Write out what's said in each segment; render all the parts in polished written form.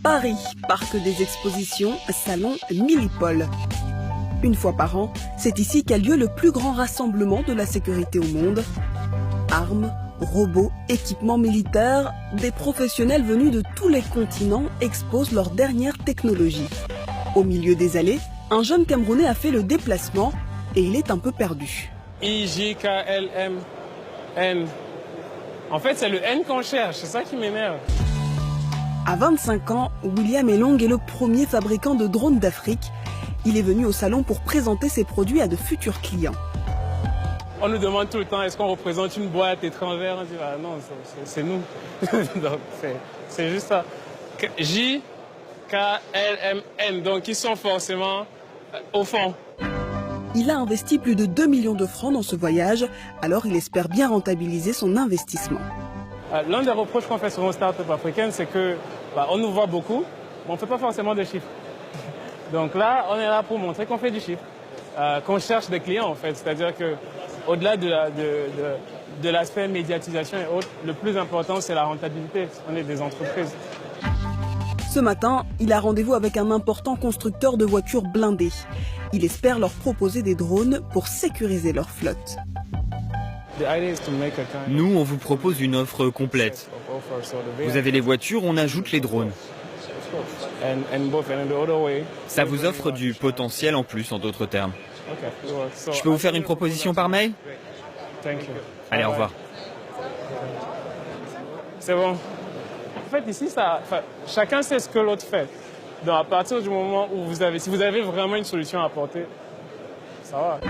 Paris, parc des expositions, salon Millipol. Une fois par an, c'est ici qu'a lieu le plus grand rassemblement de la sécurité au monde. Armes, robots, équipements militaires, des professionnels venus de tous les continents exposent leurs dernières technologies. Au milieu des allées, un jeune Camerounais a fait le déplacement et il est un peu perdu. IJKLMN. En fait, c'est le N qu'on cherche, c'est ça qui m'énerve. À 25 ans, William Elong est le premier fabricant de drones d'Afrique. Il est venu au salon pour présenter ses produits à de futurs clients. On nous demande tout le temps, est-ce qu'on représente une boîte étrangère? On dit, ah non, c'est nous. Donc, c'est juste ça. JKLMN, donc ils sont forcément au fond. Il a investi plus de 2 millions de francs dans ce voyage, alors il espère bien rentabiliser son investissement. L'un des reproches qu'on fait sur nos startups africaines, c'est que on nous voit beaucoup, mais on ne fait pas forcément de chiffres. Donc là, on est là pour montrer qu'on fait du chiffre, qu'on cherche des clients en fait. C'est-à-dire qu'au-delà de l'aspect médiatisation et autres, le plus important, c'est la rentabilité. On est des entreprises. Ce matin, il a rendez-vous avec un important constructeur de voitures blindées. Il espère leur proposer des drones pour sécuriser leur flotte. Nous, on vous propose une offre complète. Vous avez les voitures, on ajoute les drones. Ça vous offre du potentiel en plus, en d'autres termes. Je peux vous faire une proposition par mail? Allez, au revoir. C'est bon. En fait, ici, chacun sait ce que l'autre fait. Donc, à partir du moment où si vous avez vraiment une solution à apporter, ça va.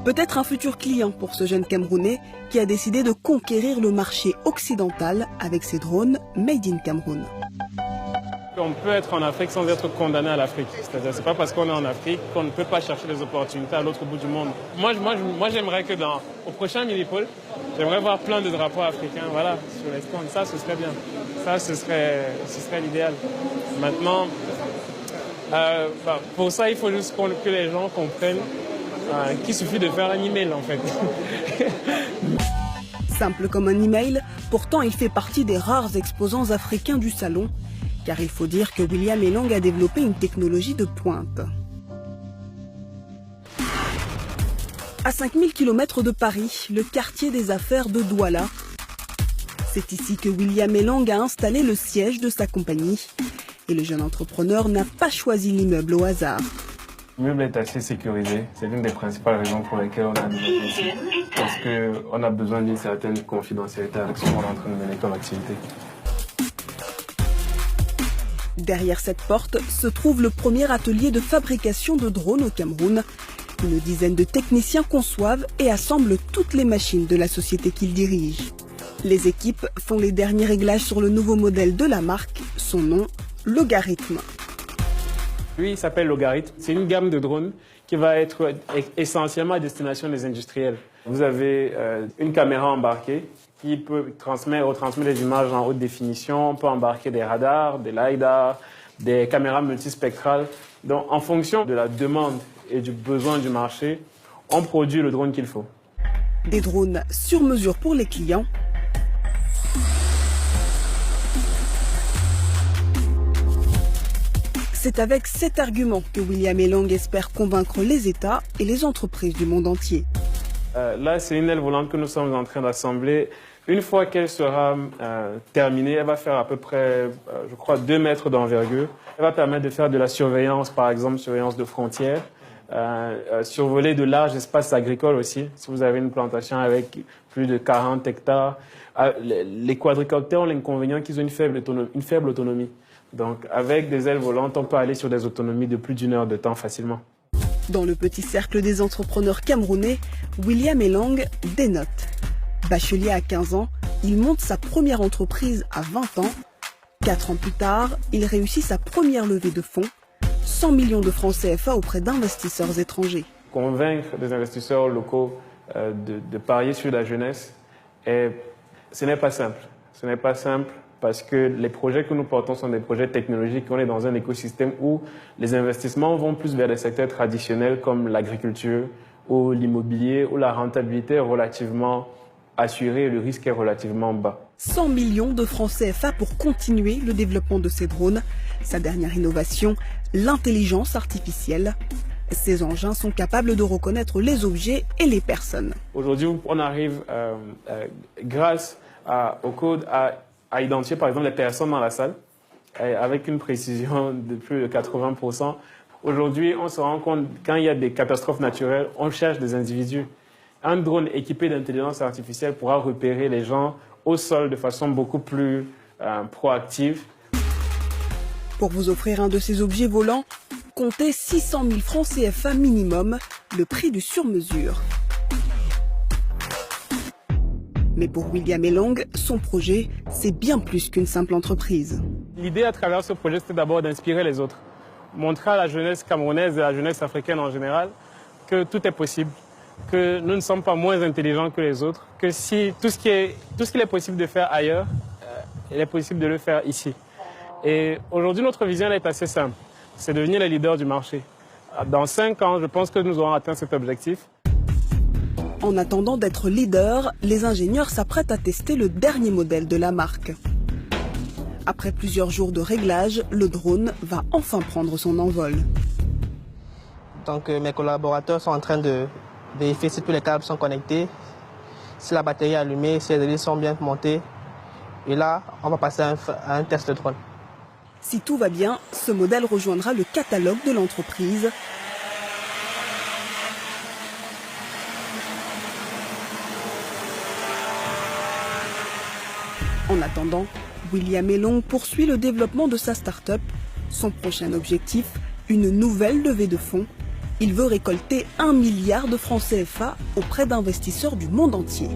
Peut-être un futur client pour ce jeune Camerounais qui a décidé de conquérir le marché occidental avec ses drones Made in Cameroun. On peut être en Afrique sans être condamné à l'Afrique. C'est-à-dire, c'est pas parce qu'on est en Afrique qu'on ne peut pas chercher des opportunités à l'autre bout du monde. Moi j'aimerais que au prochain Millipol, j'aimerais voir plein de drapeaux africains, voilà, sur les stands. Ça, ce serait bien. Ça, ce serait l'idéal. Maintenant, pour ça, il faut juste que les gens comprennent qu'il suffit de faire un email en fait. Simple comme un email, pourtant il fait partie des rares exposants africains du salon, car il faut dire que William Elong a développé une technologie de pointe. À 5000 km de Paris, le quartier des affaires de Douala. C'est ici que William Elong a installé le siège de sa compagnie. Et le jeune entrepreneur n'a pas choisi l'immeuble au hasard. L'immeuble est assez sécurisé. C'est l'une des principales raisons pour lesquelles on a développé ici. Parce qu'on a besoin d'une certaine confidentialité avec ce qu'on est en train de mener comme activité. Derrière cette porte se trouve le premier atelier de fabrication de drones au Cameroun. Une dizaine de techniciens conçoivent et assemblent toutes les machines de la société qu'ils dirigent. Les équipes font les derniers réglages sur le nouveau modèle de la marque, son nom, Logarithme. Lui, il s'appelle Logarithme. C'est une gamme de drones qui va être essentiellement à destination des industriels. Vous avez une caméra embarquée qui peut retransmettre des images en haute définition. On peut embarquer des radars, des lidars, des caméras multispectrales. Donc, en fonction de la demande et du besoin du marché, on produit le drone qu'il faut. Des drones sur mesure pour les clients. C'est avec cet argument que William Elong espère convaincre les États et les entreprises du monde entier. Là, c'est une aile volante que nous sommes en train d'assembler. Une fois qu'elle sera terminée, elle va faire à peu près, je crois, 2 mètres d'envergure. Elle va permettre de faire de la surveillance, par exemple, surveillance de frontières, survoler de larges espaces agricoles aussi. Si vous avez une plantation avec plus de 40 hectares, les quadricoptères ont l'inconvénient qu'ils ont une faible autonomie. Donc, avec des ailes volantes, on peut aller sur des autonomies de plus d'1 heure de temps facilement. Dans le petit cercle des entrepreneurs camerounais, William Elong dénote. Bachelier à 15 ans, il monte sa première entreprise à 20 ans. 4 ans plus tard, il réussit sa première levée de fonds, 100 millions de francs CFA auprès d'investisseurs étrangers. Convaincre des investisseurs locaux de parier sur la jeunesse, ce n'est pas simple. Ce n'est pas simple parce que les projets que nous portons sont des projets technologiques. On est dans un écosystème où les investissements vont plus vers des secteurs traditionnels comme l'agriculture ou l'immobilier, où la rentabilité est relativement assuré et le risque est relativement bas. 100 millions de francs CFA pour continuer le développement de ces drones. Sa dernière innovation, l'intelligence artificielle. Ces engins sont capables de reconnaître les objets et les personnes. Aujourd'hui, on arrive, grâce au code, à identifier par exemple les personnes dans la salle avec une précision de plus de 80%. Aujourd'hui, on se rend compte quand il y a des catastrophes naturelles, on cherche des individus. Un drone équipé d'intelligence artificielle pourra repérer les gens au sol de façon beaucoup plus proactive. Pour vous offrir un de ces objets volants, comptez 600 000 francs CFA minimum, le prix du sur-mesure. Mais pour William Elong, son projet, c'est bien plus qu'une simple entreprise. L'idée à travers ce projet, c'était d'abord d'inspirer les autres. Montrer à la jeunesse camerounaise et à la jeunesse africaine en général que tout est possible, que nous ne sommes pas moins intelligents que les autres, que si tout ce qu'il est possible de faire ailleurs, il est possible de le faire ici. Et aujourd'hui, notre vision elle est assez simple, c'est devenir les leaders du marché. Dans 5 ans, je pense que nous aurons atteint cet objectif. En attendant d'être leader, les ingénieurs s'apprêtent à tester le dernier modèle de la marque. Après plusieurs jours de réglage, le drone va enfin prendre son envol. Donc mes collaborateurs sont en train de vérifier si tous les câbles sont connectés, si la batterie est allumée, si les hélices sont bien montées. Et là, on va passer à un test de drone. Si tout va bien, ce modèle rejoindra le catalogue de l'entreprise. En attendant, William Elong poursuit le développement de sa start-up. Son prochain objectif, une nouvelle levée de fonds. Il veut récolter 1 milliard de francs CFA auprès d'investisseurs du monde entier.